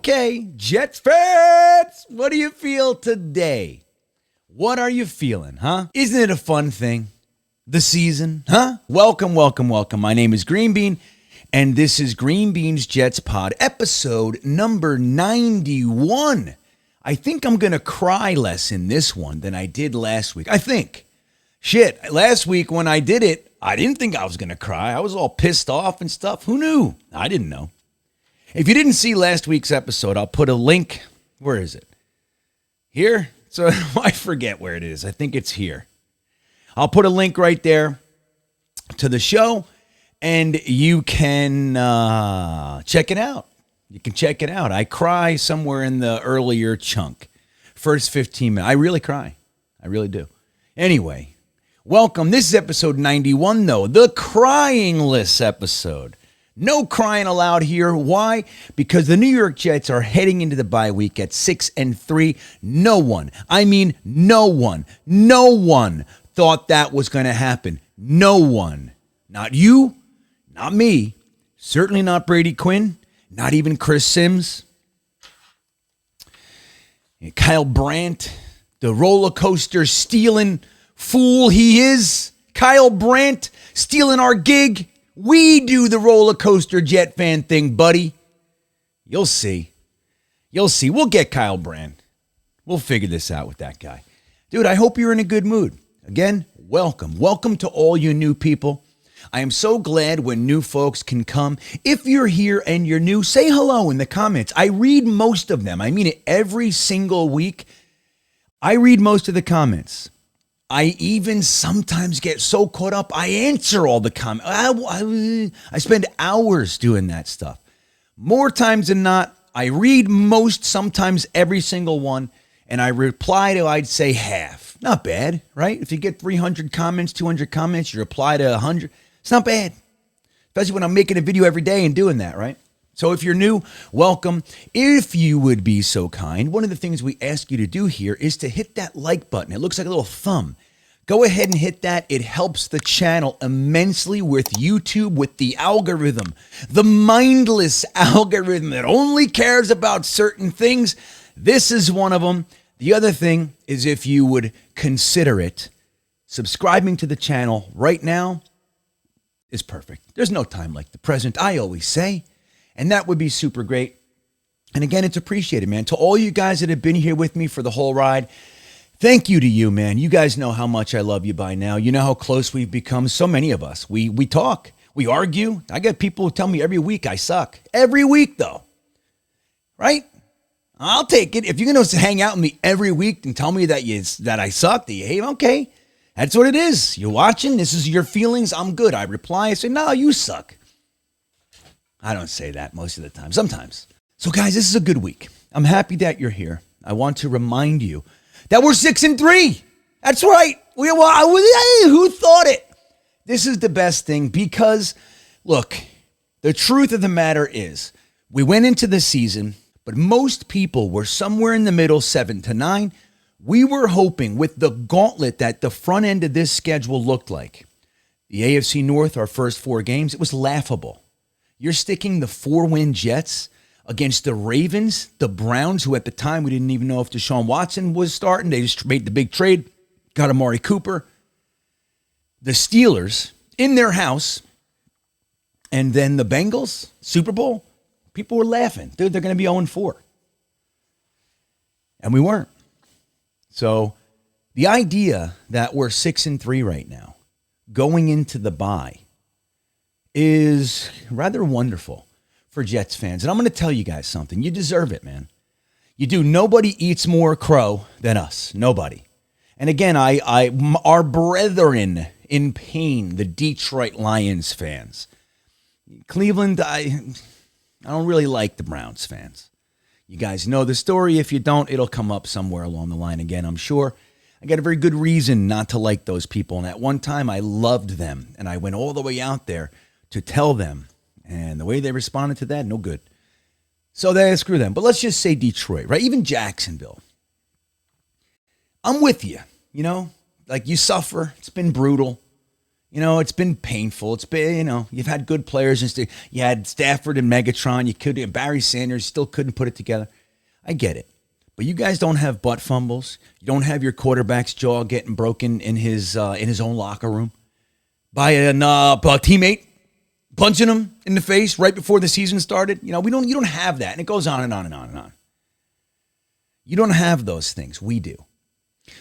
Okay, Jets fans, what do you feel today? What are you feeling, huh? Isn't it a fun thing? The season, huh? Welcome. My name is GreenBean, and this is GreenBean's Jets Pod, episode number 91. I think I'm going to cry less in this one than I did last week. I think. Shit, last week when I did it, I didn't think I was going to cry. I was all pissed off and stuff. Who knew? I didn't know. If you didn't see last week's episode, I'll put a link. Where is it? Here? So I forget where it is. I think it's here. I'll put a link right there to the show, and you can check it out. You can check it out. I cry somewhere in the earlier chunk. First 15 minutes. I really cry. I really do. Anyway, welcome. This is episode 91, though. The crying-less episode. No crying allowed here. Why? Because the New York Jets are heading into the bye week at 6-3. No one thought that was going to happen. No one. Not you, not me, certainly not Brady Quinn, not even Chris Sims, Kyle Brandt, the roller coaster stealing fool he is. Kyle Brandt stealing our gig. We do the roller coaster Jet fan thing, buddy. You'll see. We'll get Kyle Brandt. We'll figure this out with that guy. Dude, I hope you're in a good mood. Again, welcome. Welcome to all you new people. I am so glad when new folks can come. If you're here and you're new, say hello in the comments. I read most of them. I mean it every single week. I read most of the comments. I even sometimes get so caught up, I answer all the comments. I spend hours doing that stuff. More times than not, I read most, sometimes every single one, and I reply to, I'd say, half. Not bad, right? If you get 300 comments, 200 comments, you reply to 100. It's not bad, especially when I'm making a video every day and doing that, right? So if you're new, welcome. If you would be so kind, one of the things we ask you to do here is to hit that like button. It looks like a little thumb. Go ahead and hit that. It helps the channel immensely with YouTube, with the algorithm, the mindless algorithm that only cares about certain things. This is one of them. The other thing is if you would consider it, subscribing to the channel right now is perfect. There's no time like the present, I always say. And that would be super great. And again, it's appreciated, man. To all you guys that have been here with me for the whole ride, thank you to you, man. You guys know how much I love you by now. You know how close we've become. So many of us. We talk. We argue. I get people who tell me every week I suck. Every week, though. Right? I'll take it. If you're going to hang out with me every week and tell me that I suck, that you hate, okay. That's what it is. You're watching. This is your feelings. I'm good. I reply. I say, no, you suck. I don't say that most of the time. Sometimes. So, guys, this is a good week. I'm happy that you're here. I want to remind you that we're 6-3. That's right. Who thought it? This is the best thing because, look, the truth of the matter is we went into the season, but most people were somewhere in the middle, 7-9. We were hoping with the gauntlet that the front end of this schedule looked like. The AFC North, our first 4 games, it was laughable. You're sticking the 4-win Jets against the Ravens, the Browns, who at the time we didn't even know if Deshaun Watson was starting. They just made the big trade, got Amari Cooper. The Steelers in their house, and then the Bengals, Super Bowl. People were laughing. Dude, they're going to be 0-4. And we weren't. So the idea that we're 6-3 right now, going into the bye, is rather wonderful for Jets fans. And I'm going to tell you guys something. You deserve it, man. You do. Nobody eats more crow than us. Nobody. And again, our brethren in pain, the Detroit Lions fans. Cleveland, I don't really like the Browns fans. You guys know the story. If you don't, it'll come up somewhere along the line again, I'm sure. I got a very good reason not to like those people. And at one time, I loved them. And I went all the way out there to tell them. And the way they responded to that, no good. So they screw them. But let's just say Detroit, right? Even Jacksonville. I'm with you, you know? Like, you suffer. It's been brutal. It's been painful. It's been, you've had good players. You had Stafford and Megatron. Barry Sanders, still couldn't put it together. I get it. But you guys don't have butt fumbles. You don't have your quarterback's jaw getting broken in his own locker room by a teammate punching him in the face right before the season started. You don't have that. And it goes on and on and on and on. You don't have those things. We do.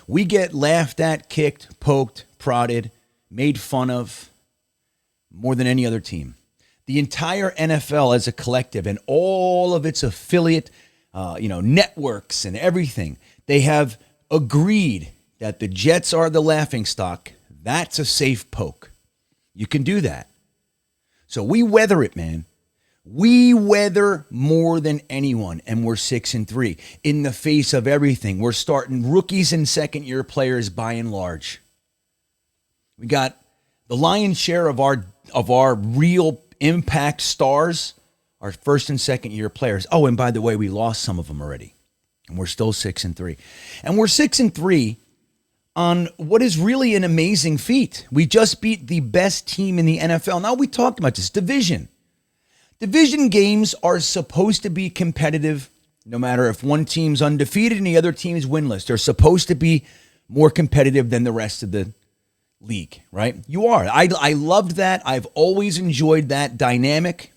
We get laughed at, kicked, poked, prodded, made fun of more than any other team. The entire NFL as a collective and all of its affiliate networks and everything, they have agreed that the Jets are the laughingstock. That's a safe poke. You can do that. So we weather it, man. We weather more than anyone, and we're 6-3 in the face of everything. We're starting rookies and second-year players by and large. We got the lion's share of our real impact stars, our first and second year players. Oh, and by the way, we lost some of them already, and we're still 6-3, and we're 6-3 on what is really an amazing feat. We just beat the best team in the NFL. Now, we talked about this division. Division games are supposed to be competitive, no matter if one team's undefeated and the other team's winless. They're supposed to be more competitive than the rest of the league, right? You are. I loved that. I've always enjoyed that dynamic.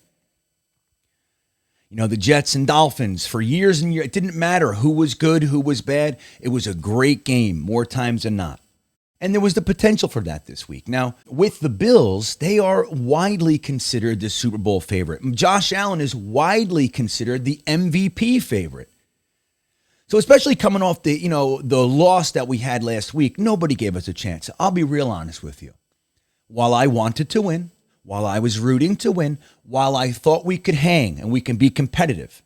The Jets and Dolphins for years and years. It didn't matter who was good, who was bad. It was a great game more times than not. And there was the potential for that this week. Now, with the Bills, they are widely considered the Super Bowl favorite. Josh Allen is widely considered the MVP favorite. So especially coming off the loss that we had last week, nobody gave us a chance. I'll be real honest with you. While I wanted to win, while I was rooting to win, while I thought we could hang and we can be competitive,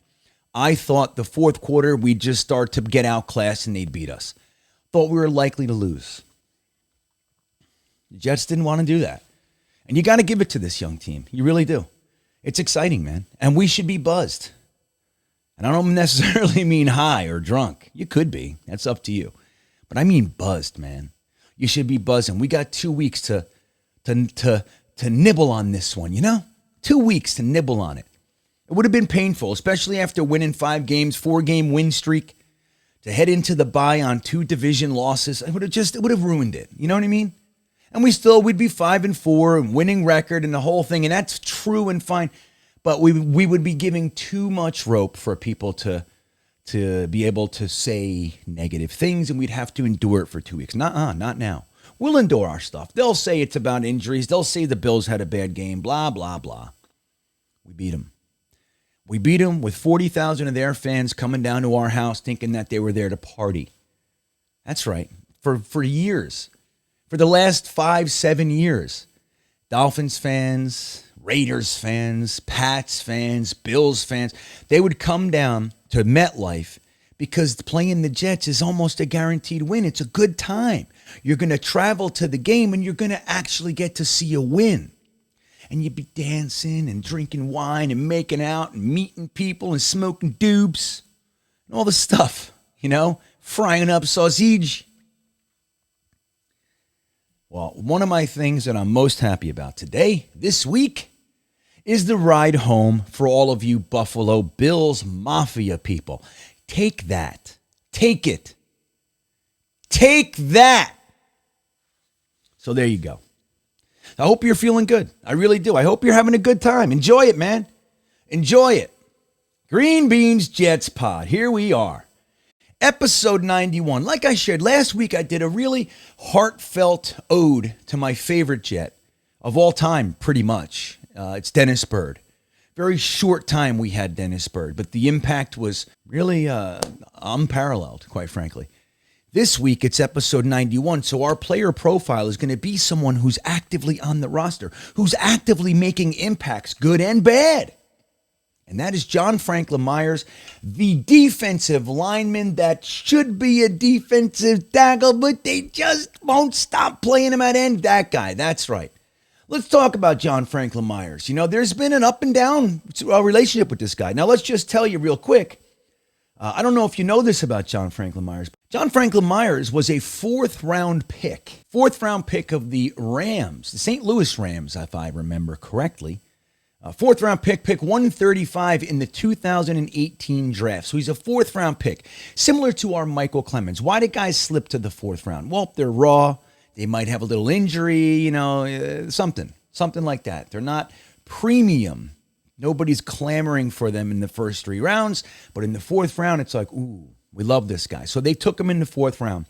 I thought the fourth quarter we'd just start to get outclassed and they'd beat us. Thought we were likely to lose. The Jets didn't want to do that. And you got to give it to this young team. You really do. It's exciting, man. And we should be buzzed. And I don't necessarily mean high or drunk. You could be. That's up to you. But I mean buzzed, man. You should be buzzing. We got 2 weeks to nibble on this one, 2 weeks to nibble on it. It would have been painful, especially after winning 5 games, 4-game win streak, to head into the bye on 2 division losses. It would have ruined it. You know what I mean? And we'd be 5-4 and winning record and the whole thing. And that's true and fine. But we would be giving too much rope for people to be able to say negative things, and we'd have to endure it for 2 weeks. Not now. We'll endure our stuff. They'll say it's about injuries. They'll say the Bills had a bad game, blah, blah, blah. We beat them. We beat them with 40,000 of their fans coming down to our house thinking that they were there to party. That's right. For years. For the last 5-7 years. Dolphins fans, Raiders fans, Pats fans, Bills fans, they would come down to MetLife because playing the Jets is almost a guaranteed win. It's a good time. You're going to travel to the game and you're going to actually get to see a win. And you'd be dancing and drinking wine and making out and meeting people and smoking doobs and all the stuff, frying up sausage. Well, one of my things that I'm most happy about today, this week, is the ride home for all of you Buffalo Bills Mafia people. Take that. Take it. Take that. So there you go. I hope you're feeling good. I really do. I hope you're having a good time. Enjoy it, man. Enjoy it. GreenBean's Jets Pod. Here we are. Episode 91. Like I shared last week, I did a really heartfelt ode to my favorite Jet of all time, pretty much. It's Dennis Byrd. Very short time we had Dennis Byrd, but the impact was really unparalleled, quite frankly. This week, it's episode 91, so our player profile is going to be someone who's actively on the roster, who's actively making impacts, good and bad. And that is John Franklin Myers, the defensive lineman that should be a defensive tackle, but they just won't stop playing him at end. That guy, that's right. Let's talk about John Franklin Myers. There's been an up and down relationship with this guy. Now, let's just tell you real quick. I don't know if you know this about John Franklin Myers. John Franklin Myers was a fourth-round pick of the Rams, the St. Louis Rams, if I remember correctly. Fourth-round pick 135 in the 2018 draft. So he's a fourth-round pick, similar to our Michael Clemens. Why did guys slip to the fourth round? Well, they're raw. They might have a little injury, something like that. They're not premium. Nobody's clamoring for them in the first 3 rounds, but in the fourth round, it's like, ooh, we love this guy. So they took him in the fourth round.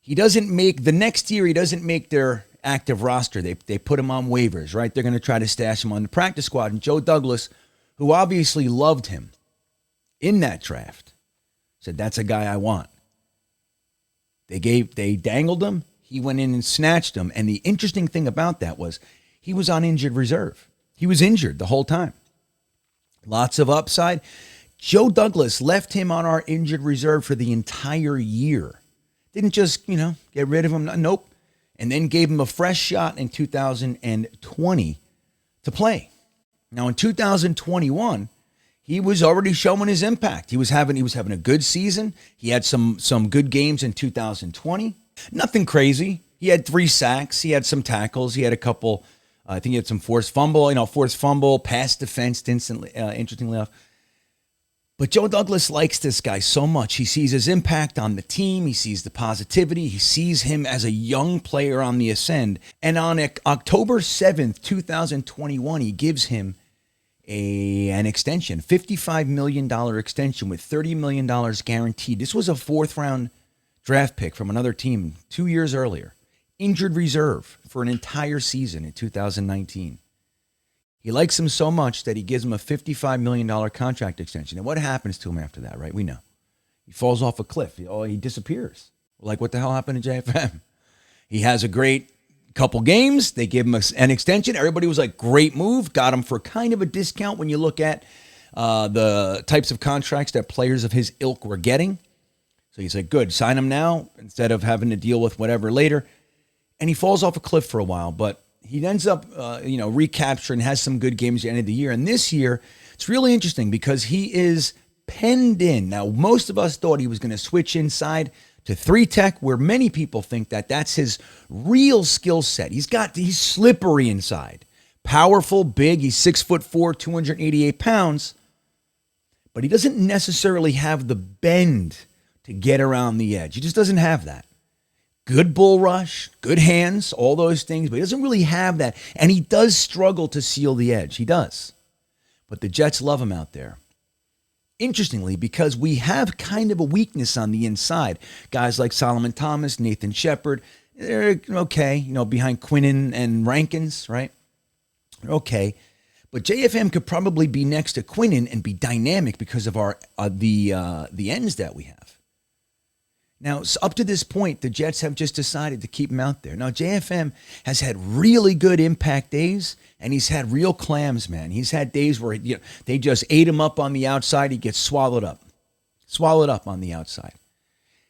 The next year, he doesn't make their active roster. They put him on waivers, right? They're going to try to stash him on the practice squad. And Joe Douglas, who obviously loved him in that draft, said, that's a guy I want. They dangled him. He went in and snatched him. And the interesting thing about that was he was on injured reserve. He was injured the whole time. Lots of upside. Joe Douglas left him on our injured reserve for the entire year. Didn't just, get rid of him. Nope. And then gave him a fresh shot in 2020 to play. Now in 2021, he was already showing his impact. He was having a good season. He had some good games in 2020. Nothing crazy. He had 3 sacks. He had some tackles. He had a couple. I think he had some forced fumble, pass defense. Interestingly enough. But Joe Douglas likes this guy so much. He sees his impact on the team. He sees the positivity. He sees him as a young player on the ascend. And on October 7th, 2021, he gives him an extension, $55 million extension with $30 million guaranteed. This was a fourth-round draft pick from another team 2 years earlier. Injured reserve for an entire season in 2019. He likes him so much that he gives him a $55 million contract extension. And what happens to him after that, right? We know. He falls off a cliff. He disappears. Like, what the hell happened to JFM? He has a great couple games. They give him an extension. Everybody was like, great move. Got him for kind of a discount when you look at the types of contracts that players of his ilk were getting. So he's like, good, sign him now instead of having to deal with whatever later. And he falls off a cliff for a while, but he ends up, recapturing, has some good games at the end of the year. And this year, it's really interesting because he is penned in. Now, most of us thought he was going to switch inside to 3-tech, where many people think that that's his real skill set. He's slippery inside. Powerful, big. He's 6'4", 288 pounds. But he doesn't necessarily have the bend to get around the edge. He just doesn't have that. Good bull rush, good hands, all those things, but he doesn't really have that. And he does struggle to seal the edge. He does. But the Jets love him out there. Interestingly, because we have kind of a weakness on the inside. Guys like Solomon Thomas, Nathan Shepard, they're okay, behind Quinnen and Rankins, right? Okay. But JFM could probably be next to Quinnen and be dynamic because of the ends that we have. Now, up to this point, the Jets have just decided to keep him out there. Now, JFM has had really good impact days, and he's had real clams, man. He's had days where they just ate him up on the outside. He gets swallowed up on the outside.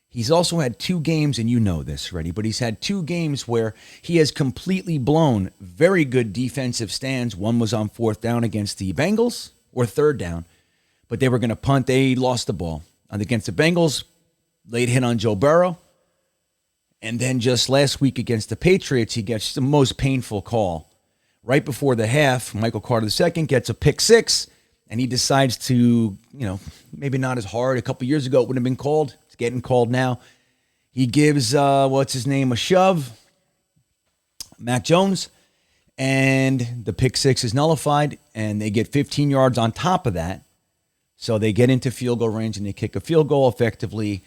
He's also had 2 games, and you know this already, but he's had 2 games where he has completely blown very good defensive stands. One was on 4th down against the Bengals, or 3rd down, but they were going to punt. They lost the ball. And against the Bengals, late hit on Joe Burrow. And then just last week against the Patriots, he gets the most painful call. Right before the half, Michael Carter II gets a pick 6, and he decides to, maybe not as hard. A couple years ago, it would have been called. It's getting called now. He gives, a shove, Mac Jones, and the pick 6 is nullified, and they get 15 yards on top of that. So they get into field goal range, and they kick a field goal effectively,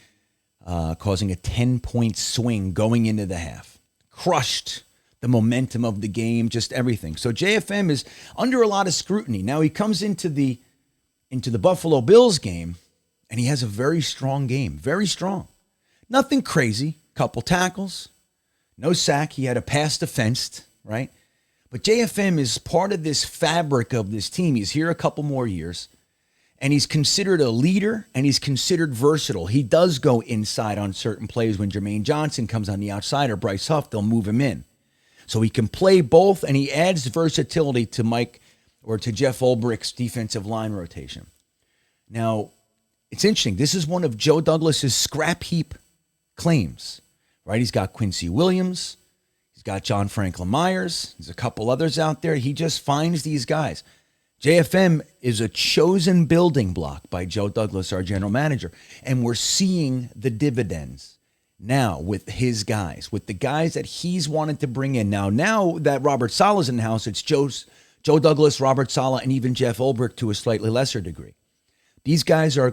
causing a 10-point swing going into the half. Crushed the momentum of the game, just everything. So JFM is under a lot of scrutiny. Now he comes into the Buffalo Bills game, and he has a very strong game. Very strong. Nothing crazy. Couple tackles. No sack. He had a pass defensed, right? But JFM is part of this fabric of this team. He's here a couple more years. And he's considered a leader, and he's considered versatile. He does go inside on certain plays. When Jermaine Johnson comes on the outside or Bryce Huff, they'll move him in. So he can play both, and he adds versatility to Jeff Ulbricht's defensive line rotation. Now, it's interesting. This is one of Joe Douglas's scrap heap claims, right? He's got Quincy Williams. He's got John Franklin Myers. There's a couple others out there. He just finds these guys. JFM is a chosen building block by Joe Douglas, our general manager. And we're seeing the dividends now with his guys, with the guys that he's wanted to bring in. Now that Robert Saleh's in the house, it's Joe Douglas, Robert Saleh, and even Jeff Ulbrich to a slightly lesser degree. These guys are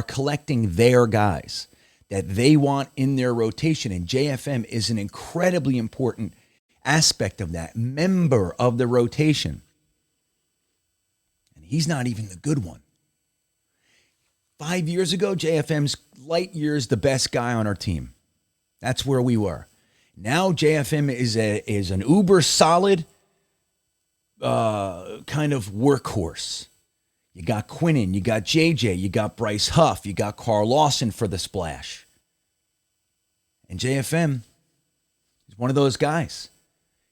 collecting their guys that they want in their rotation. And JFM is an incredibly important aspect of that, member of the rotation. And he's not even the good one. 5 years ago, JFM's light years the best guy on our team. That's where we were. Now JFM is an uber solid kind of workhorse. You got Quinnen, you got JJ, you got Bryce Huff, you got Carl Lawson for the splash. And JFM is one of those guys.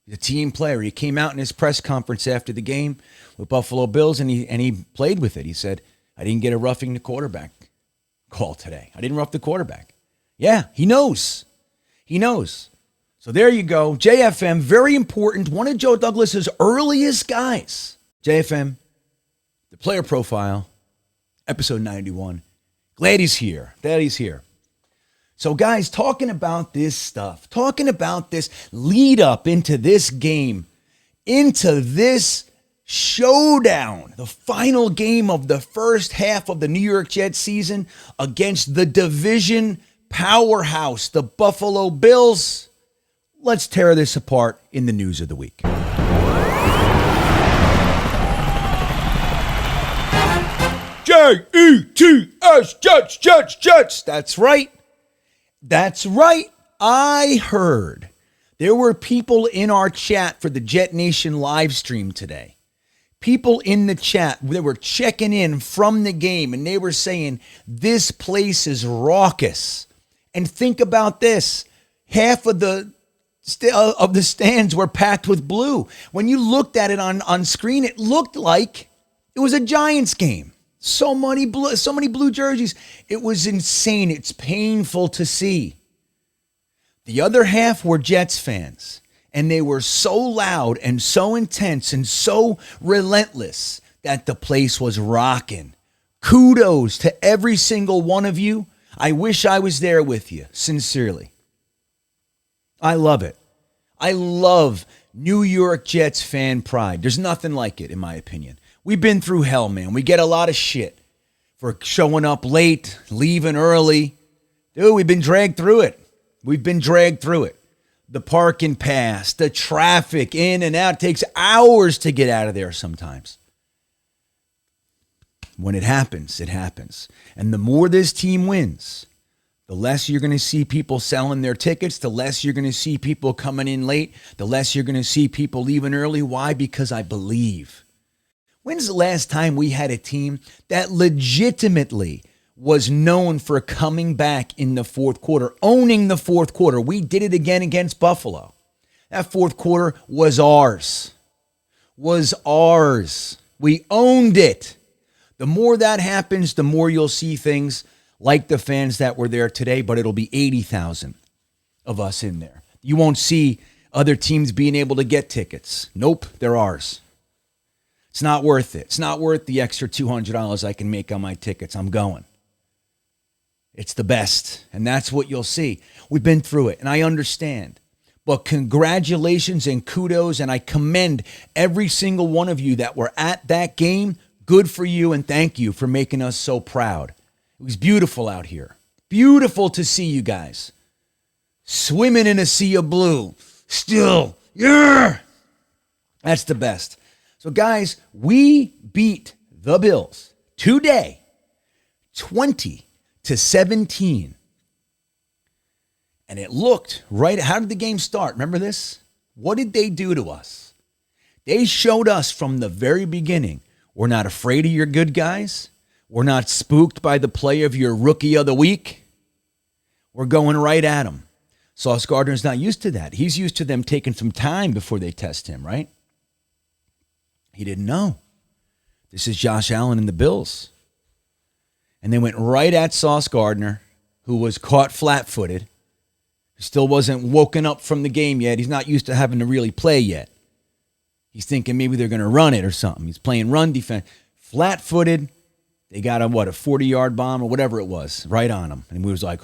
He's a team player. He came out in his press conference after the game with Buffalo Bills, and he played with it. He said, I didn't get a roughing the quarterback call today. I didn't rough the quarterback. Yeah, he knows. He knows. So there you go. JFM, very important. One of Joe Douglas's earliest guys. JFM, the player profile, episode 91. Glad he's here. So guys, talking about this stuff, talking about this lead up into this game, into this showdown, the final game of the first half of the New York Jets season against the division powerhouse, the Buffalo Bills. Let's tear this apart in the news of the week. Jets, Jets. That's right. I heard there were people in our chat for the Jetnation live stream today. People in the chat, they were checking in from the game, and they were saying, this place is raucous. And think about this. Half of the stands were packed with blue. When you looked at it on screen, it looked like it was a Giants game. So many blue jerseys. It was insane. It's painful to see. The other half were Jets fans, and they were so loud and so intense and so relentless that the place was rocking. Kudos to every single one of you. I wish I was there with you, sincerely. I love it. I love New York Jets fan pride. There's nothing like it, in my opinion. We've been through hell, man. We get a lot of shit for showing up late, leaving early. Dude, we've been dragged through it. The parking pass, the traffic in and out. It takes hours to get out of there sometimes. When it happens, it happens. And the more this team wins, the less you're going to see people selling their tickets, the less you're going to see people coming in late, the less you're going to see people leaving early. Why? Because I believe. When's the last time we had a team that legitimately was known for coming back in the fourth quarter, owning the fourth quarter? We did it again against Buffalo. That fourth quarter was ours. We owned it. The more that happens, the more you'll see things like the fans that were there today, but it'll be 80,000 of us in there. You won't see other teams being able to get tickets. Nope, they're ours. It's not worth it. It's not worth the extra $200 I can make on my tickets. I'm going. It's the best, and that's what you'll see. We've been through it, and I understand. But congratulations and kudos, and I commend every single one of you that were at that game. Good for you, and thank you for making us so proud. It was beautiful out here. Beautiful to see you guys. Swimming in a sea of blue. Still, yeah! That's the best. So, guys, we beat the Bills today, 20-17. And it looked right. How did the game start? Remember this? What did they do to us? They showed us from the very beginning, we're not afraid of your good guys. We're not spooked by the play of your rookie of the week. We're going right at them. Sauce Gardner's not used to that. He's used to them taking some time before they test him, right? He didn't know. This is Josh Allen and the Bills. And they went right at Sauce Gardner, who was caught flat-footed, Still wasn't woken up from the game yet. He's not used to having to really play yet. He's thinking maybe they're going to run it or something. He's playing run defense. Flat-footed. They got a 40-yard bomb or whatever it was right on him. And we was like,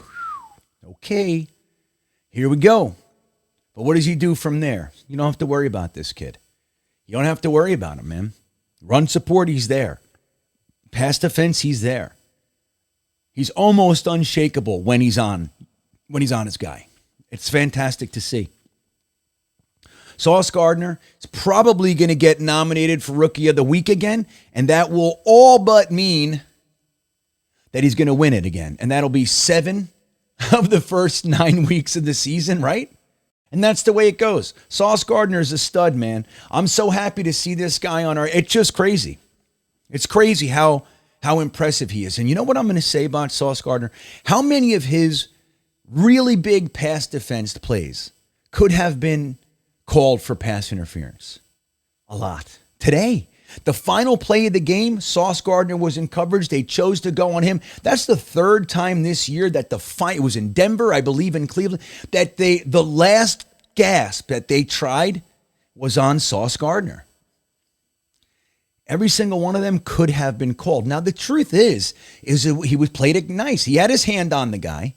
okay, here we go. But what does he do from there? You don't have to worry about this kid. You don't have to worry about him, man. Run support, he's there. Pass defense, he's there. He's almost unshakable when he's on his guy. It's fantastic to see. Sauce Gardner is probably going to get nominated for Rookie of the Week again, and that will all but mean that he's going to win it again. And that'll be 7 of the first 9 weeks of the season, right? And that's the way it goes. Sauce Gardner is a stud, man. I'm so happy to see this guy on our... It's just crazy. It's crazy how impressive he is. And you know what I'm going to say about Sauce Gardner? How many of his really big pass defense plays could have been called for pass interference? A lot. Today, the final play of the game, Sauce Gardner was in coverage. They chose to go on him. That's the third time this year that it was in Denver, I believe in Cleveland, that the last gasp that they tried was on Sauce Gardner. Every single one of them could have been called. Now, the truth is he was played it nice. He had his hand on the guy,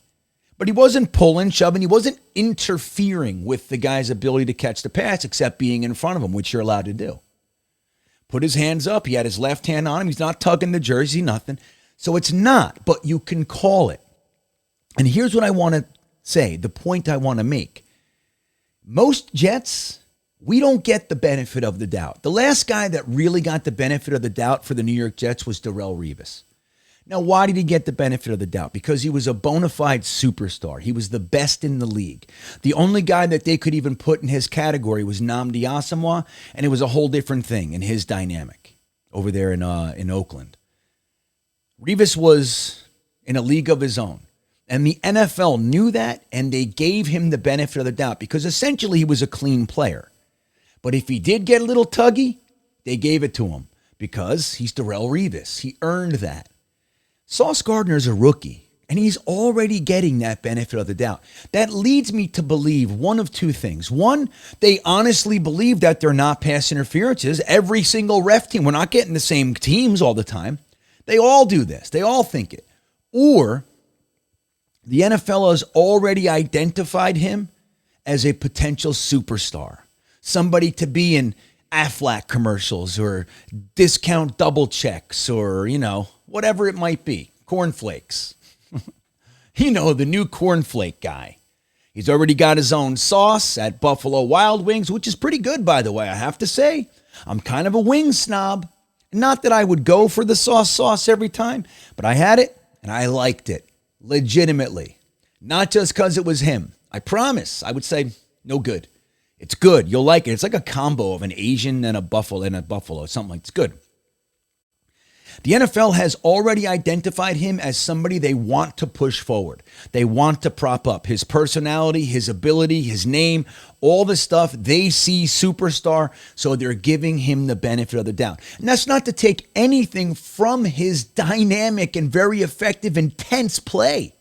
but he wasn't pulling, shoving. He wasn't interfering with the guy's ability to catch the pass except being in front of him, which you're allowed to do. Put his hands up. He had his left hand on him. He's not tugging the jersey, nothing. So it's not, but you can call it. And here's what I want to say, the point I want to make. Most Jets, we don't get the benefit of the doubt. The last guy that really got the benefit of the doubt for the New York Jets was Darrelle Revis. Now, why did he get the benefit of the doubt? Because he was a bona fide superstar. He was the best in the league. The only guy that they could even put in his category was Nnamdi Asomugha, and it was a whole different thing in his dynamic over there in Oakland. Revis was in a league of his own, and the NFL knew that, and they gave him the benefit of the doubt because essentially he was a clean player. But if he did get a little tuggy, they gave it to him because he's Darrelle Revis. He earned that. Sauce Gardner is a rookie, and he's already getting that benefit of the doubt. That leads me to believe one of two things. One, they honestly believe that they're not pass interferences. Every single ref team, we're not getting the same teams all the time. They all do this. They all think it. Or the NFL has already identified him as a potential superstar, somebody to be in Aflac commercials or discount double checks or, whatever it might be. Cornflakes. The new cornflake guy. He's already got his own sauce at Buffalo Wild Wings, which is pretty good, by the way, I have to say. I'm kind of a wing snob. Not that I would go for the sauce every time, but I had it and I liked it. Legitimately. Not just because it was him. I promise. I would say, no good. It's good. You'll like it. It's like a combo of an Asian and a buffalo, something like it's good. The NFL has already identified him as somebody they want to push forward. They want to prop up his personality, his ability, his name, all the stuff. They see superstar, so they're giving him the benefit of the doubt. And that's not to take anything from his dynamic and very effective, intense play.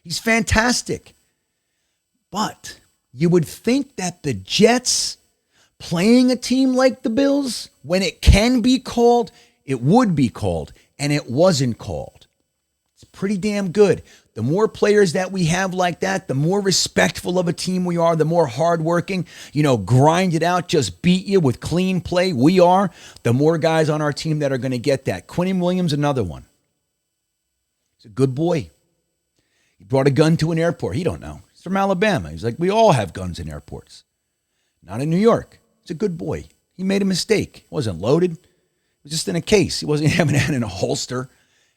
He's fantastic. But you would think that the Jets playing a team like the Bills, when it can be called, it would be called, and it wasn't called. It's pretty damn good. The more players that we have like that, the more respectful of a team we are, the more hardworking, grind it out, just beat you with clean play we are, the more guys on our team that are going to get that. Quinnen Williams, another one. He's a good boy. He brought a gun to an airport. He don't know. He's from Alabama. He's like, we all have guns in airports. Not in New York. He's a good boy. He made a mistake. He wasn't loaded. It was just in a case. He wasn't having it in a holster.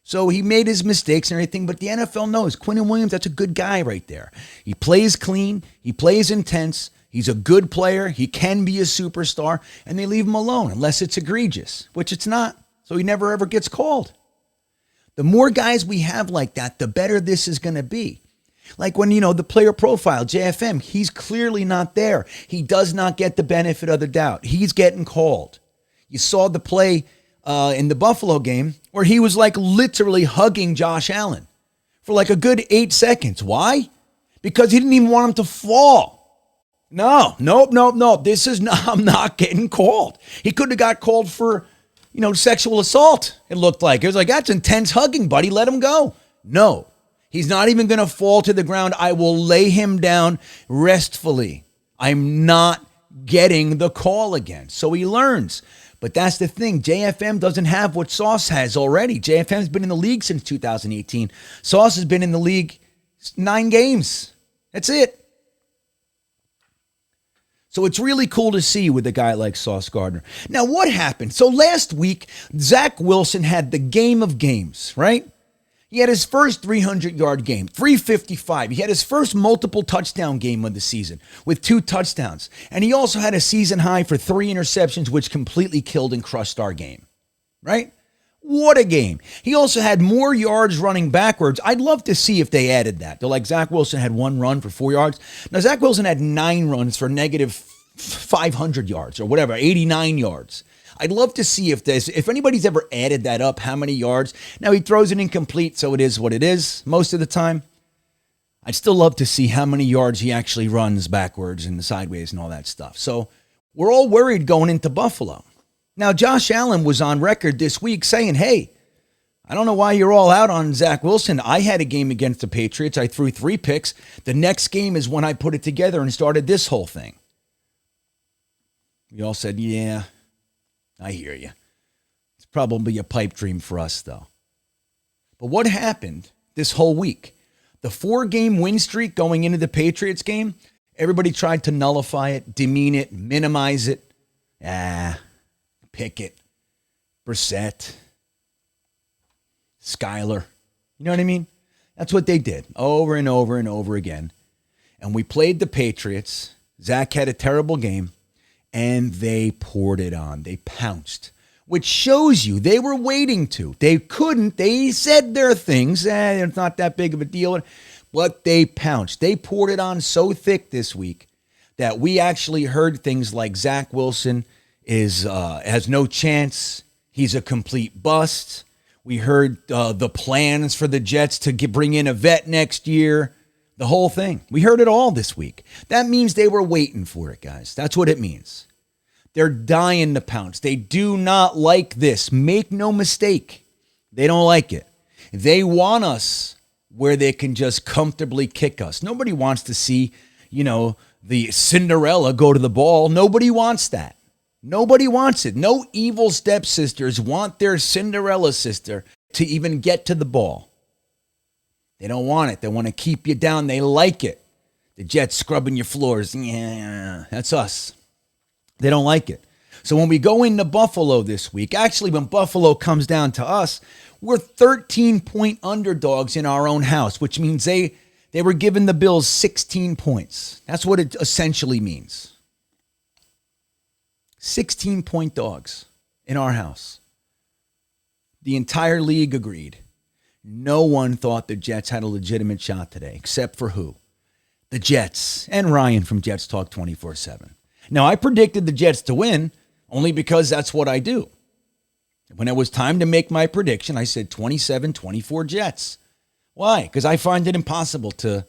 So he made his mistakes and everything, but the NFL knows Quinnen Williams, that's a good guy right there. He plays clean. He plays intense. He's a good player. He can be a superstar, and they leave him alone unless it's egregious, which it's not. So he never, ever gets called. The more guys we have like that, the better this is going to be. Like when, the player profile, JFM, he's clearly not there. He does not get the benefit of the doubt. He's getting called. You saw the play in the Buffalo game where he was like literally hugging Josh Allen for like a good 8 seconds. Why? because he didn't even want him to fall. Nope. I'm not getting called. He could have got called for, sexual assault. It looked like it was like, that's intense hugging, buddy. Let him go. No, he's not even going to fall to the ground. I will lay him down restfully. I'm not getting the call again. So he learns. But that's the thing. JFM doesn't have what Sauce has already. JFM's been in the league since 2018. Sauce has been in the league 9 games. That's it. So it's really cool to see with a guy like Sauce Gardner. Now, what happened? So last week, Zach Wilson had the game of games, right? He had his first 300-yard game, 355. He had his first multiple touchdown game of the season with 2 touchdowns. And he also had a season high for 3 interceptions, which completely killed and crushed our game, right? What a game. He also had more yards running backwards. I'd love to see if they added that. They're like, Zach Wilson had 1 run for 4 yards. Now, Zach Wilson had 9 runs for negative 500 yards or whatever, 89 yards. I'd love to see if anybody's ever added that up, how many yards. Now, he throws it incomplete, so it is what it is most of the time. I'd still love to see how many yards he actually runs backwards and sideways and all that stuff. So we're all worried going into Buffalo. Now, Josh Allen was on record this week saying, hey, I don't know why you're all out on Zach Wilson. I had a game against the Patriots. I threw 3 picks. The next game is when I put it together and started this whole thing. We all said, yeah. I hear you. It's probably a pipe dream for us, though. But what happened this whole week? The 4-game win streak going into the Patriots game, everybody tried to nullify it, demean it, minimize it. Pickett, Brissett, Skyler. You know what I mean? That's what they did over and over and over again. And we played the Patriots. Zach had a terrible game. And they poured it on. They pounced, which shows you they were waiting to. They couldn't. They said their things. It's not that big of a deal. But they pounced. They poured it on so thick this week that we actually heard things like Zach Wilson has no chance. He's a complete bust. We heard the plans for the Jets to bring in a vet next year. The whole thing. We heard it all this week. That means they were waiting for it, guys. That's what it means. They're dying to pounce. They do not like this. Make no mistake. They don't like it. They want us where they can just comfortably kick us. Nobody wants to see, the Cinderella go to the ball. Nobody wants that. Nobody wants it. No evil stepsisters want their Cinderella sister to even get to the ball. They don't want it. They want to keep you down. They like it. The Jets scrubbing your floors. Yeah, that's us. They don't like it. So when we go into Buffalo this week, actually when Buffalo comes down to us, we're 13-point underdogs in our own house, which means they were giving the Bills 16 points. That's what it essentially means. 16-point dogs in our house. The entire league agreed. No one thought the Jets had a legitimate shot today, except for who? The Jets and Ryan from Jets Talk 24/7. Now, I predicted the Jets to win only because that's what I do. When it was time to make my prediction, I said 27-24 Jets. Why? Because I find it impossible to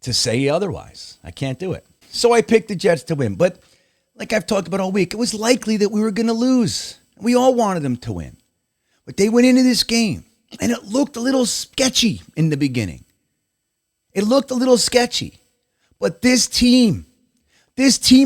say otherwise. I can't do it. So I picked the Jets to win. But like I've talked about all week, it was likely that we were going to lose. We all wanted them to win. But they went into this game, and it looked a little sketchy in the beginning. It looked a little sketchy. But this team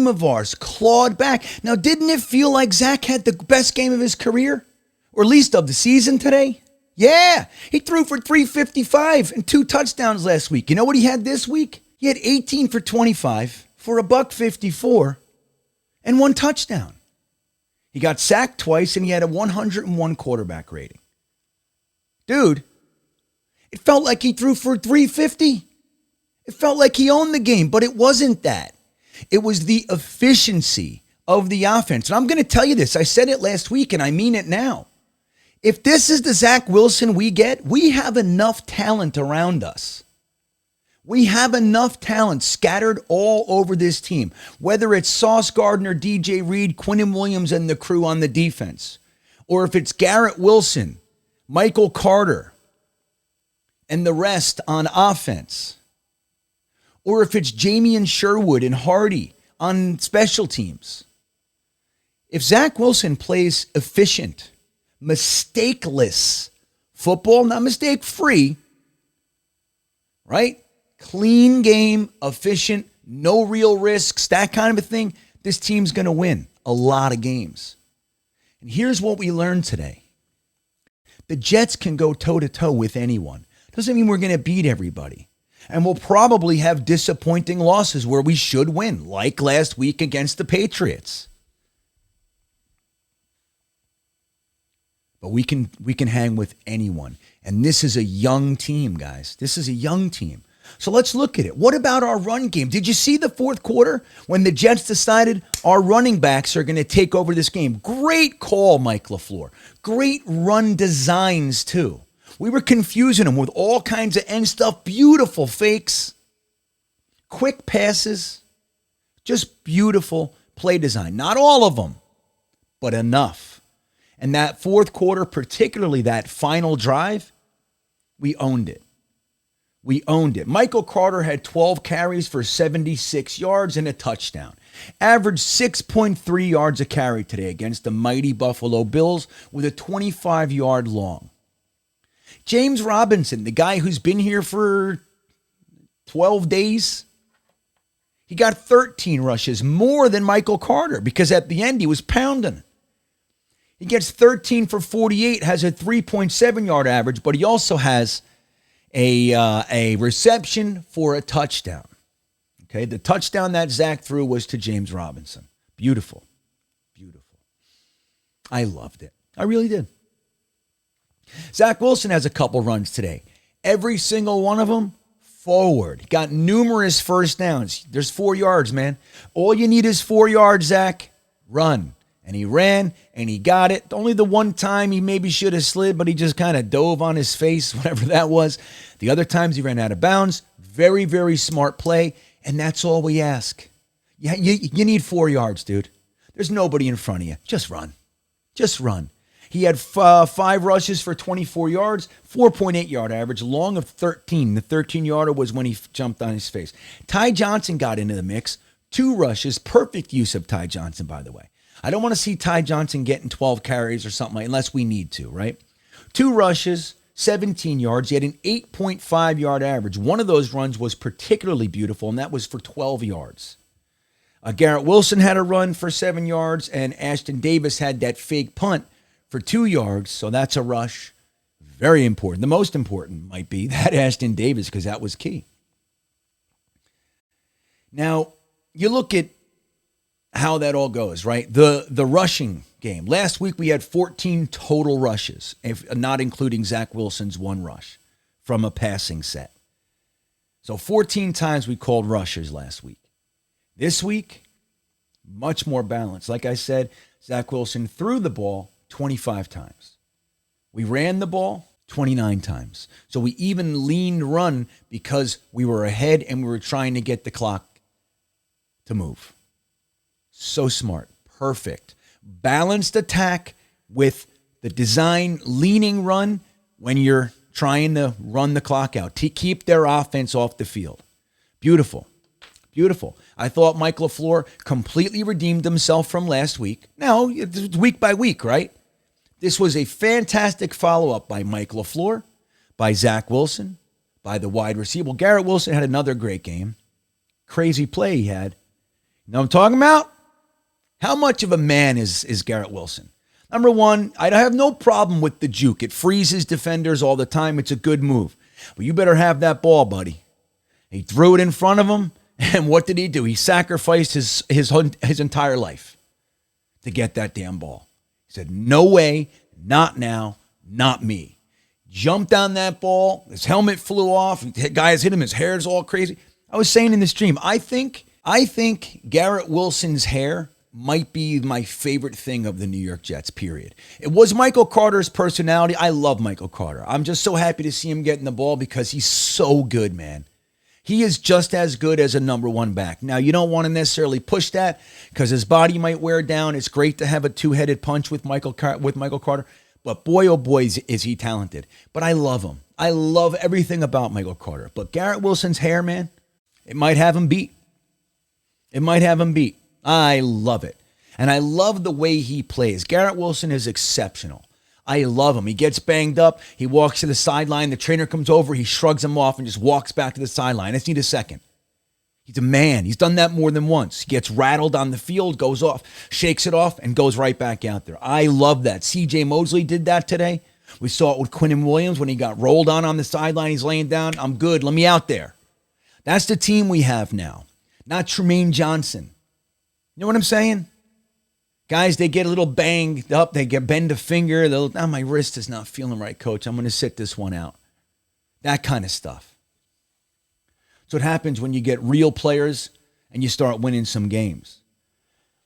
of ours clawed back. Now, didn't it feel like Zach had the best game of his career? Or at least of the season today? Yeah, he threw for 355 and 2 touchdowns last week. You know what he had this week? He had 18 for 25 for $154 and 1 touchdown. He got sacked twice, and he had a 101 quarterback rating. Dude, it felt like he threw for 350. It felt like he owned the game, but it wasn't that. It was the efficiency of the offense. And I'm going to tell you this. I said it last week, and I mean it now. If this is the Zach Wilson we get, we have enough talent around us. We have enough talent scattered all over this team, whether it's Sauce Gardner, DJ Reed, Quinnen Williams, and the crew on the defense, or if it's Garrett Wilson, Michael Carter, and the rest on offense. or if it's Jamie and Sherwood and Hardy on special teams. If Zach Wilson plays efficient, mistakeless football, not mistake-free, right? Clean game, efficient, no real risks, that kind of a thing, this team's going to win a lot of games. And here's what we learned today. The Jets can go toe-to-toe with anyone. Doesn't mean we're going to beat everybody. And we'll probably have disappointing losses where we should win, like last week against the Patriots. But we can hang with anyone. And this is a young team, guys. This is a young team. So let's look at it. What about our run game? Did you see the fourth quarter when the Jets decided our running backs are going to take over this game? Great call, Mike LaFleur. Great run designs, too. We were confusing them with all kinds of end stuff. Beautiful fakes. Quick passes. Just beautiful play design. Not all of them, but enough. And that fourth quarter, particularly that final drive, we owned it. We owned it. Michael Carter had 12 carries for 76 yards and a touchdown. Averaged 6.3 yards a carry today against the mighty Buffalo Bills with a 25-yard long. James Robinson, the guy who's been here for 12 days, he got 13 rushes, more than Michael Carter, because at the end he was pounding. He gets 13 for 48, has a 3.7-yard average, but he also has a reception for a touchdown. Okay, the touchdown that Zach threw was to James Robinson. Beautiful. Beautiful. I loved it. I really did. Zach Wilson has a couple runs today. Every single one of them forward. Got numerous first downs. There's 4 yards, man. All you need is 4 yards, Zach. Run. And he ran, and he got it. Only the one time he maybe should have slid, but he just kind of dove on his face, whatever that was. The other times he ran out of bounds. Very, very smart play, and that's all we ask. You need 4 yards, dude. There's nobody in front of you. Just run. Just run. He had 5 rushes for 24 yards, 4.8-yard average, long of 13. The 13-yarder was when he jumped on his face. Ty Johnson got into the mix. 2 rushes. Perfect use of Ty Johnson, by the way. I don't want to see Ty Johnson getting 12 carries or something unless we need to, right? 2 rushes, 17 yards. He had an 8.5-yard average. One of those runs was particularly beautiful, and that was for 12 yards. Garrett Wilson had a run for 7 yards, and Ashton Davis had that fake punt for 2 yards, so that's a rush. Very important. The most important might be that Ashton Davis, because that was key. Now, you look at how that all goes, right? The rushing game. Last week we had 14 total rushes, if not including Zach Wilson's 1 rush from a passing set. So 14 times we called rushes last week. This week, much more balanced. Like I said, Zach Wilson threw the ball 25 times. We ran the ball 29 times. So we even leaned run because we were ahead and we were trying to get the clock to move. So smart. Perfect. Balanced attack with the design leaning run when you're trying to run the clock out to keep their offense off the field. Beautiful. Beautiful. I thought Mike LaFleur completely redeemed himself from last week. Now, it's week by week, right? This was a fantastic follow-up by Mike LaFleur, by Zach Wilson, by the wide receiver. Well, Garrett Wilson had another great game. Crazy play he had. You know what I'm talking about? How much of a man is Garrett Wilson? Number one, I have no problem with the juke. It freezes defenders all the time. It's a good move. But you better have that ball, buddy. He threw it in front of him, and what did he do? He sacrificed his entire life to get that damn ball. He said, no way, not now, not me. Jumped on that ball. His helmet flew off. Guys hit him. His hair's all crazy. I was saying in the stream, I think Garrett Wilson's hair might be my favorite thing of the New York Jets, period. It was Michael Carter's personality. I love Michael Carter. I'm just so happy to see him getting the ball because he's so good, man. He is just as good as a number 1 back. Now, you don't want to necessarily push that because his body might wear down. It's great to have a 2-headed punch with Michael Carter, but boy, oh boy, is he talented. But I love him. I love everything about Michael Carter. But Garrett Wilson's hair, man, It might have him beat. It might have him beat. I love it. And I love the way he plays. Garrett Wilson is exceptional. I love him. He gets banged up. He walks to the sideline. The trainer comes over. He shrugs him off and just walks back to the sideline. I just need a second. He's a man. He's done that more than once. He gets rattled on the field, goes off, shakes it off, and goes right back out there. I love that. C.J. Mosley did that today. We saw it with Quinnen Williams when he got rolled on the sideline. He's laying down. I'm good. Let me out there. That's the team we have now. Not Jermaine Johnson. You know what I'm saying? Guys, they get a little banged up. They get bend a finger. My wrist is not feeling right, coach. I'm going to sit this one out. That kind of stuff. So what happens when you get real players and you start winning some games.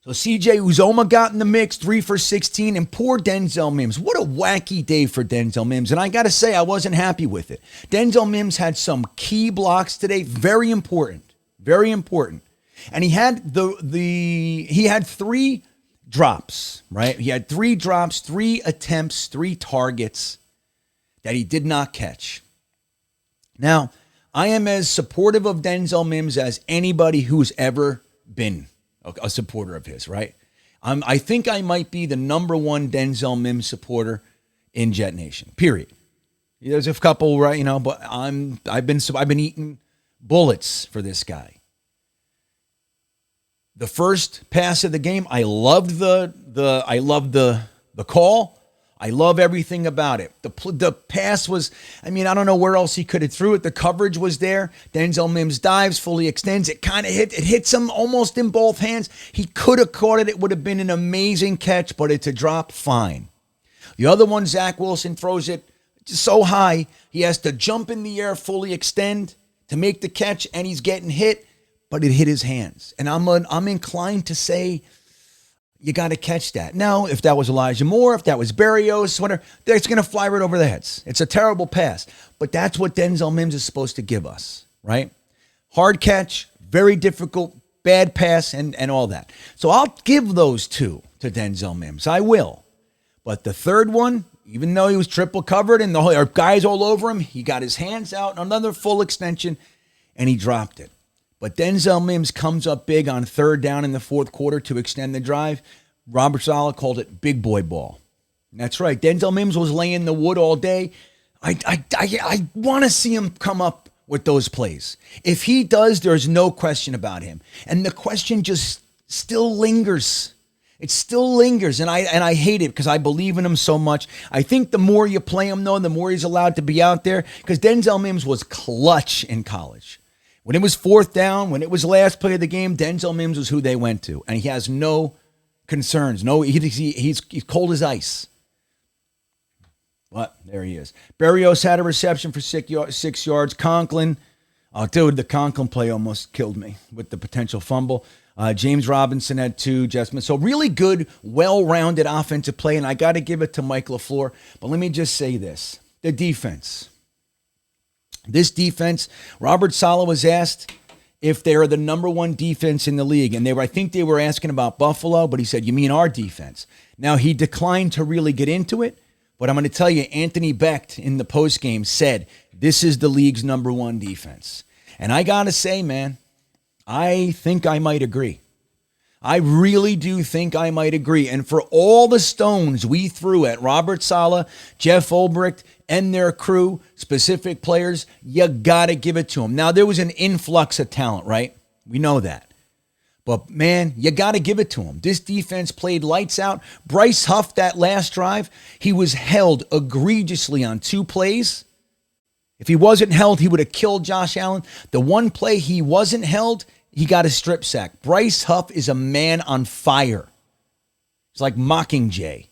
So CJ Uzoma got in the mix, 3 for 16, and poor Denzel Mims. What a wacky day for Denzel Mims. And I got to say, I wasn't happy with it. Denzel Mims had some key blocks today. Very important. Very important. And he had he had 3 drops, right? He had 3 drops, 3 attempts, 3 targets that he did not catch. Now, I am as supportive of Denzel Mims as anybody who's ever been a supporter of his, right? I think I might be the number 1 Denzel Mims supporter in Jetnation, period. There's a couple, right, but I've been eating bullets for this guy. The first pass of the game, I loved the call. I love everything about it. The pass was, I don't know where else he could have threw it. The coverage was there. Denzel Mims dives, fully extends. It kind of hits him almost in both hands. He could have caught it. It would have been an amazing catch, but it's a drop, fine. The other one, Zach Wilson throws it so high, he has to jump in the air, fully extend to make the catch, and he's getting hit, but it hit his hands. And I'm inclined to say, you got to catch that. Now, if that was Elijah Moore, if that was Berrios, whatever, it's going to fly right over their heads. It's a terrible pass. But that's what Denzel Mims is supposed to give us, right? Hard catch, very difficult, bad pass, and all that. So I'll give those 2 to Denzel Mims. I will. But the third one, even though he was triple covered and the guys all over him, he got his hands out, another full extension, and he dropped it. But Denzel Mims comes up big on 3rd down in the 4th quarter to extend the drive. Robert Saleh called it big boy ball. That's right. Denzel Mims was laying the wood all day. I want to see him come up with those plays. If he does, there's no question about him. And the question just still lingers. It still lingers, and I hate it because I believe in him so much. I think the more you play him, though, the more he's allowed to be out there, because Denzel Mims was clutch in college. When it was 4th down, when it was last play of the game, Denzel Mims was who they went to. And he has no concerns. He's cold as ice. But there he is. Berrios had a reception for 6 yards. Conklin, the Conklin play almost killed me with the potential fumble. James Robinson had 2. Jetsfan. So really good, well-rounded offensive play. And I got to give it to Mike LaFleur. But let me just say this. The defense. This defense, Robert Saleh was asked if they are the number 1 defense in the league. And I think they were asking about Buffalo, but he said, you mean our defense? Now, he declined to really get into it, but I'm going to tell you, Anthony Becht in the postgame said, this is the league's number 1 defense. And I got to say, man, I think I might agree. I really do think I might agree. And for all the stones we threw at Robert Saleh, Jeff Ulbricht, and their crew, specific players, you got to give it to them. Now, there was an influx of talent, right? We know that. But, man, you got to give it to them. This defense played lights out. Bryce Huff, that last drive, he was held egregiously on 2 plays. If he wasn't held, he would have killed Josh Allen. The one play he wasn't held, he got a strip sack. Bryce Huff is a man on fire. It's like Mockingjay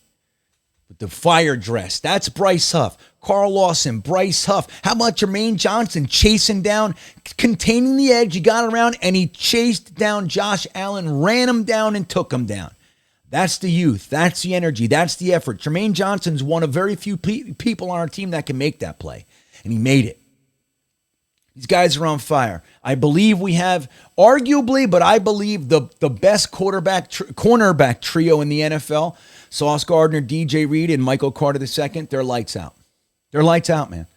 with the fire dress. That's Bryce Huff. Carl Lawson, Bryce Huff. How about Jermaine Johnson chasing down, containing the edge? He got around and he chased down Josh Allen, ran him down and took him down. That's the youth. That's the energy. That's the effort. Jermaine Johnson's one of very few people on our team that can make that play. And he made it. These guys are on fire. I believe we have, arguably, but I believe the best cornerback trio in the NFL. Sauce Gardner, DJ Reed, and Michael Carter II. They're lights out. They're lights out, man.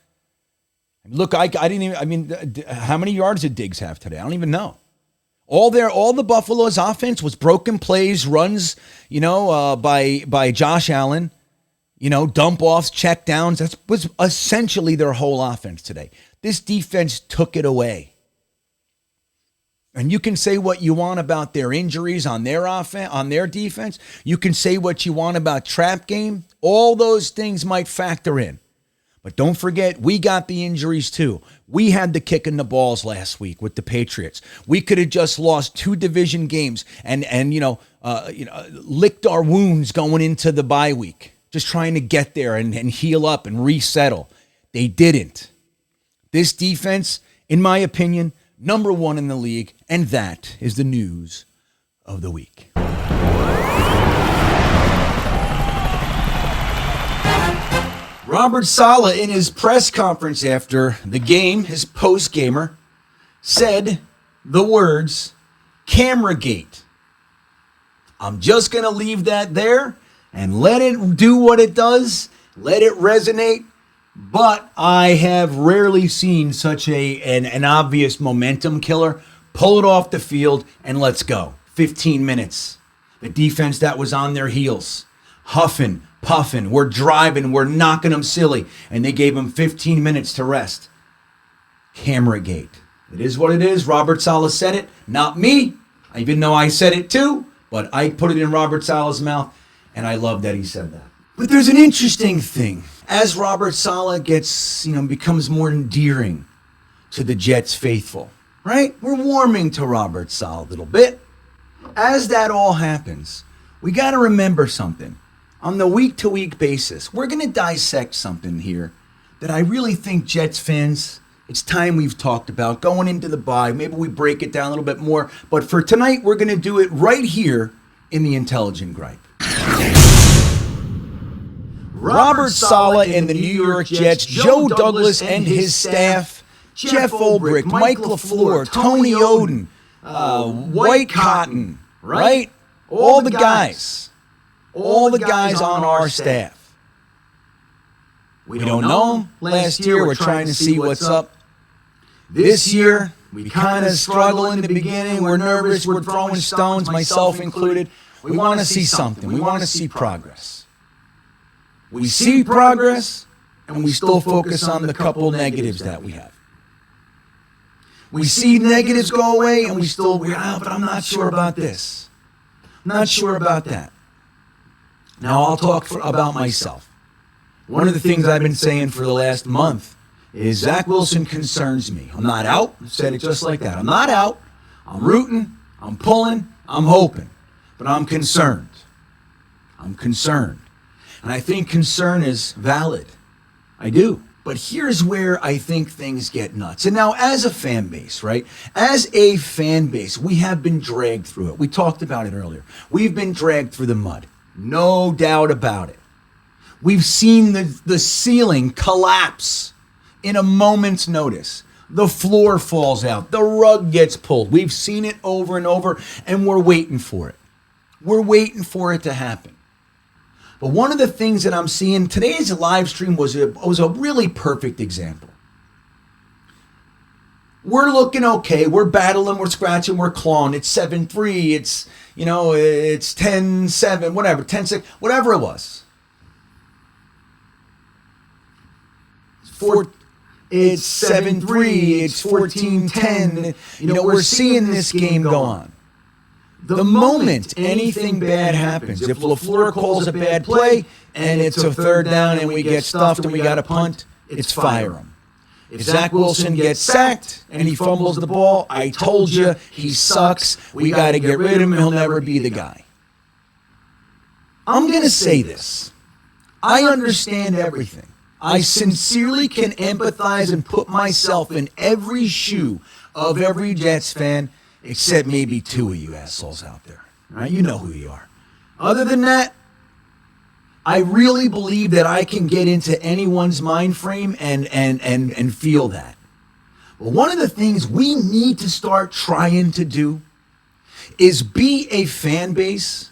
Look, I didn't even, I mean, how many yards did Diggs have today? I don't even know. All the Buffalo's offense was broken plays, runs, by Josh Allen, dump offs, check downs. That was essentially their whole offense today. This defense took it away. And you can say what you want about their injuries on their offense, on their defense. You can say what you want about trap game. All those things might factor in. But don't forget, we got the injuries too. We had the kick in the balls last week with the Patriots. We could have just lost 2 division games and licked our wounds going into the bye week, just trying to get there and heal up and resettle. They didn't. This defense, in my opinion, number 1 in the league, and that is the news of the week. Robert Saleh, in his press conference after the game, his post-gamer, said the words, "Cameragate." I'm just going to leave that there and let it do what it does, let it resonate. But I have rarely seen such an obvious momentum killer. Pull it off the field and let's go. 15 minutes. The defense that was on their heels, huffing, puffing, we're driving, we're knocking them silly, and they gave them 15 minutes to rest. Cameragate. It is what it is. Robert Saleh said it, not me, even though I said it too, but I put it in Robert Saleh's mouth, and I love that he said that. But there's an interesting thing. As Robert Saleh becomes more endearing to the Jets faithful, right? We're warming to Robert Saleh a little bit. As that all happens, we got to remember something. On the week-to-week basis, we're going to dissect something here that I really think Jets fans, it's time we've talked about. Going into the bye, maybe we break it down a little bit more. But for tonight, we're going to do it right here in the Intelligent Gripe. Robert Saleh and the New York Jets, Joe Douglas and his staff, Jeff Ulbrich, Mike LaFleur, Tony Oden, White Cotton, right? All the guys on our staff. We don't know them. Last year, we're trying to see what's up. This year, we kind of struggle in the beginning. We're nervous. We're throwing stones, myself included. We want to see something. We want to see progress. We see progress, and we still focus on the couple negatives that we have. We see negatives go away, and but I'm not sure about this. I'm not sure about that. Now, I'll talk about myself. One of the things I've been saying for the last month is Zach Wilson concerns me. I'm not out. I said it just like that. I'm not out. I'm rooting. I'm pulling. I'm hoping. But I'm concerned. I'm concerned. And I think concern is valid. I do. But here's where I think things get nuts. And now as a fan base, right? As a fan base, we have been dragged through it. We talked about it earlier. We've been dragged through the mud. No doubt about it. We've seen the ceiling collapse in a moment's notice. The floor falls out. The rug gets pulled. We've seen it over and over, and we're waiting for it. We're waiting for it to happen. But one of the things that I'm seeing, today's live stream was a really perfect example. We're looking okay. We're battling. We're scratching. We're clawing. It's 7-3. It's 10-7, whatever, 10-6, whatever it was. It's 7-3. It's 14-10. We're seeing this game go on. The moment anything bad happens, if LaFleur calls a bad play and it's a third down and we get stuffed and we got to punt, it's fire him. If Zach Wilson gets sacked and he fumbles the ball, I told you, he sucks. We got to get rid of him. He'll never be the guy. I'm going to say this. I understand everything. I sincerely can empathize and put myself in every shoe of every Jets fan, except maybe 2 of you assholes out there. Right? You know who you are. Other than that, I really believe that I can get into anyone's mind frame and feel that. But one of the things we need to start trying to do is be a fan base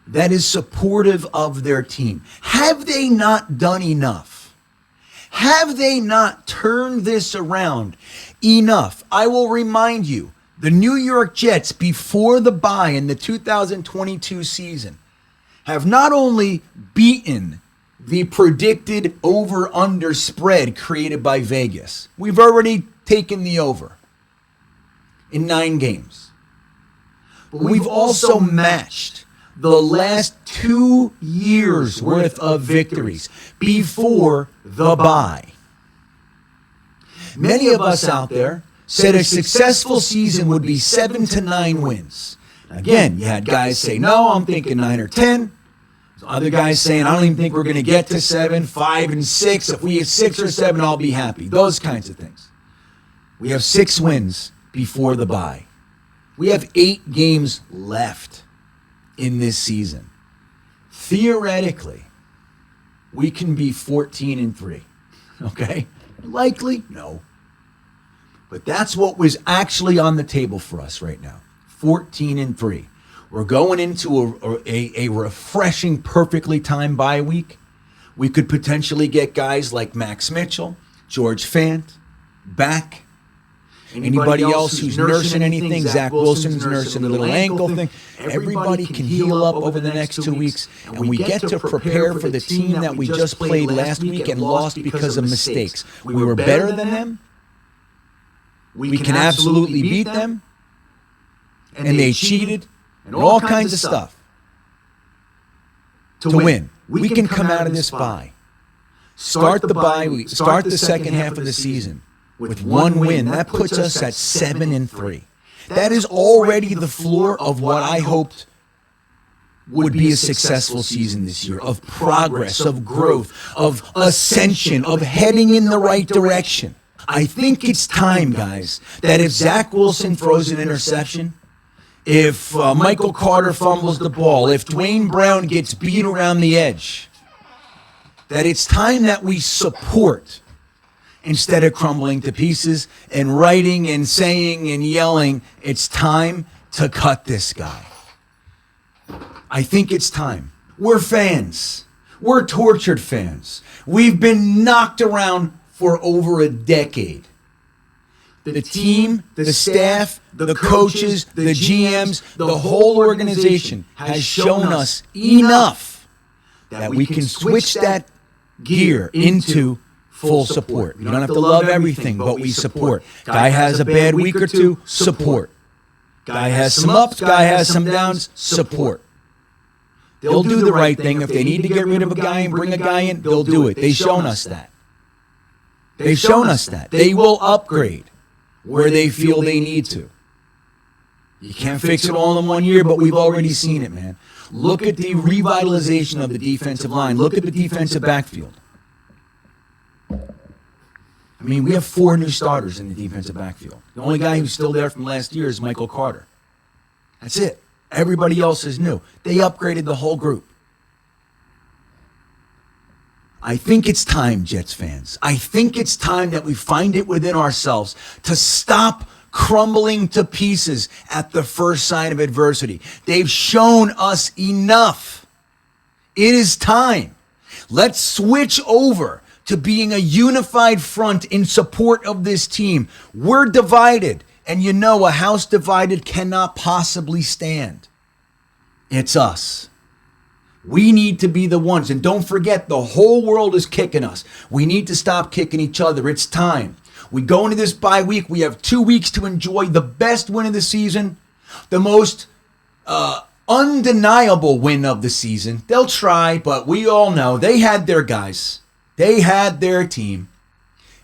that is supportive of their team. Have they not done enough? Have they not turned this around enough? I will remind you, the New York Jets, before the bye in the 2022 season, have not only beaten the predicted over-under spread created by Vegas. We've already taken the over in 9 games. But we've also matched the last 2 years worth of victories before the bye. Many of us out there said a successful season would be 7 to 9 wins. Again, you had guys say, no, I'm thinking 9 or 10. Other guys saying, I don't even think we're going to get to 7, 5, and 6. If we have 6 or 7, I'll be happy. Those kinds of things. We have 6 wins before the bye. We have 8 games left in this season. Theoretically, we can be 14-3. Okay? Likely? No. But that's what was actually on the table for us right now. 14-3. We're going into a refreshing, perfectly timed bye week. We could potentially get guys like Max Mitchell, George Fant back. Anybody else who's nursing anything, Zach Wilson's nursing a little ankle thing. Everybody can heal up over the next 2 weeks, and we get to prepare for the team that we just played last week and lost because of mistakes. We were better than them. We can absolutely beat them, and they cheated. And all kinds of stuff to win. We can come out of this bye. Start the bye. Start the second half of the season with 1 win. That puts us at 7-3. That is already the floor of what I hoped would be a successful season this year, of progress, of growth, of ascension, of heading in the right direction. I think it's time, guys, that if Zach Wilson throws an interception, if Michael Carter fumbles the ball, if Dwayne Brown gets beat around the edge, that it's time that we support instead of crumbling to pieces and writing and saying and yelling. It's time to cut this guy. I think it's time. We're fans. We're tortured fans. We've been knocked around for over a decade. The team, the staff, the coaches, the GMs, the whole organization has shown us enough that we can switch that gear into full support. We don't have to love everything, but we support. Guy has a bad week or two, support. Guy has some ups, guy has some downs, support. They'll do the right thing. If they need to get rid of a guy and bring a guy in, they'll do it. They've shown us that. They've shown us that. They will upgrade where they feel they need to. You can't fix it all in 1 year, but we've already seen it, man. Look at the revitalization of the defensive line. Look at the defensive backfield. I mean, we have 4 new starters in the defensive backfield. The only guy who's still there from last year is Michael Carter. That's it. Everybody else is new. They upgraded the whole group. I think it's time, Jets fans. I think it's time that we find it within ourselves to stop crumbling to pieces at the first sign of adversity. They've shown us enough. It is time. Let's switch over to being a unified front in support of this team. We're divided, and you know a house divided cannot possibly stand. It's us. We need to be the ones. And don't forget, the whole world is kicking us. We need to stop kicking each other. It's time. We go into this bye week. We have 2 weeks to enjoy the best win of the season, the most undeniable win of the season. They'll try, but we all know they had their guys. They had their team,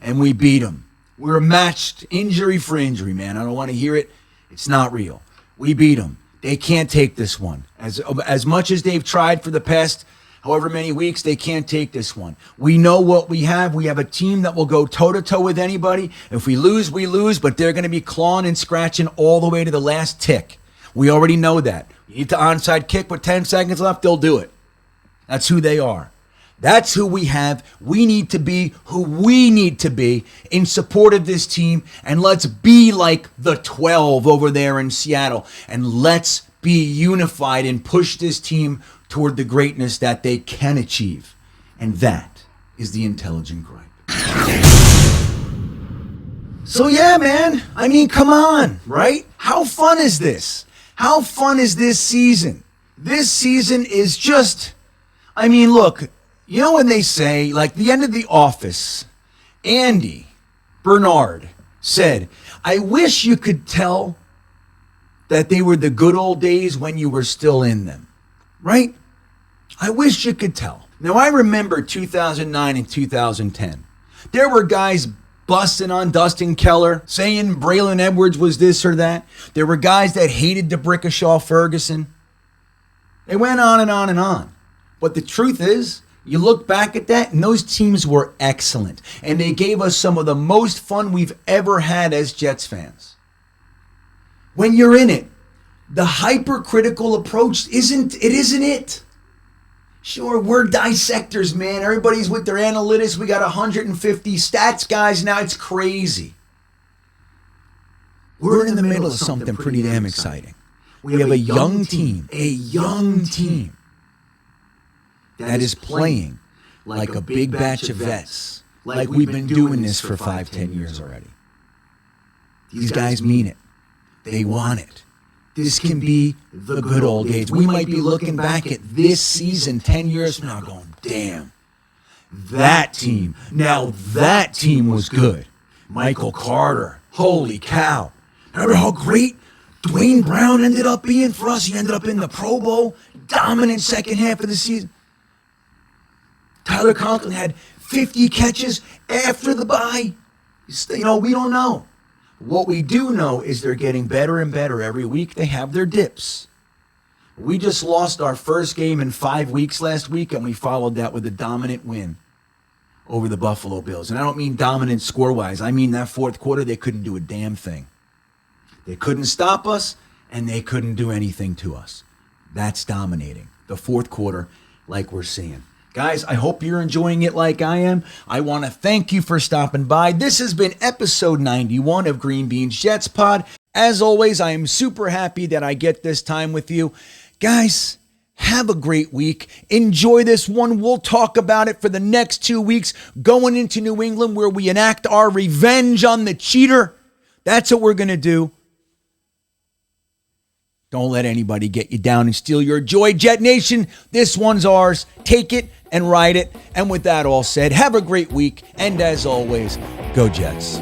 and we beat them. We were matched injury for injury, man. I don't want to hear it. It's not real. We beat them. They can't take this one. As much as they've tried for the past however many weeks, they can't take this one. We know what we have. We have a team that will go toe-to-toe with anybody. If we lose, we lose, but they're going to be clawing and scratching all the way to the last tick. We already know that. You need to onside kick with 10 seconds left, they'll do it. That's who they are. That's who we have. We need to be who we need to be in support of this team. And let's be like the 12 over there in Seattle. And let's be unified and push this team toward the greatness that they can achieve. And that is the intelligent grind. So yeah, man, I mean, come on, right? How fun is this? How fun is this season? This season is just, I mean, look, you know when they say, like the end of The Office, Andy Bernard said, I wish you could tell that they were the good old days when you were still in them, right? I wish you could tell. Now, I remember 2009 and 2010. There were guys busting on Dustin Keller, saying Braylon Edwards was this or that. There were guys that hated DeBrickashaw Ferguson. It went on and on and on. But the truth is, you look back at that, and those teams were excellent. And they gave us some of the most fun we've ever had as Jets fans. When you're in it, the hypercritical approach isn't it. Sure, we're dissectors, man. Everybody's with their analytics. We got 150 stats guys now. It's crazy. We're in the middle of something pretty damn exciting. We have a young team that is playing like a big batch of vets, like we've been doing this for 5-10 years already. These guys mean it. They want it. This can be the good old days. We might be looking back at this season 10 years from now going, damn, that team was good. Michael Carter, holy cow. Remember how great Dwayne Brown ended up being for us? He ended up in the Pro Bowl, dominant second half of the season. Tyler Conklin had 50 catches after the bye. You know, we don't know. What we do know is they're getting better and better every week. They have their dips. We just lost our first game in 5 weeks last week, and we followed that with a dominant win over the Buffalo Bills. And I don't mean dominant score-wise. I mean that fourth quarter, they couldn't do a damn thing. They couldn't stop us, and they couldn't do anything to us. That's dominating. The fourth quarter, like we're seeing. Guys, I hope you're enjoying it like I am. I want to thank you for stopping by. This has been episode 91 of GreenBean's Jets Pod. As always, I am super happy that I get this time with you. Guys, have a great week. Enjoy this one. We'll talk about it for the next 2 weeks, going into New England where we enact our revenge on the cheater. That's what we're going to do. Don't let anybody get you down and steal your joy. Jet Nation, this one's ours. Take it and ride it. And with that all said, have a great week. And as always, go Jets.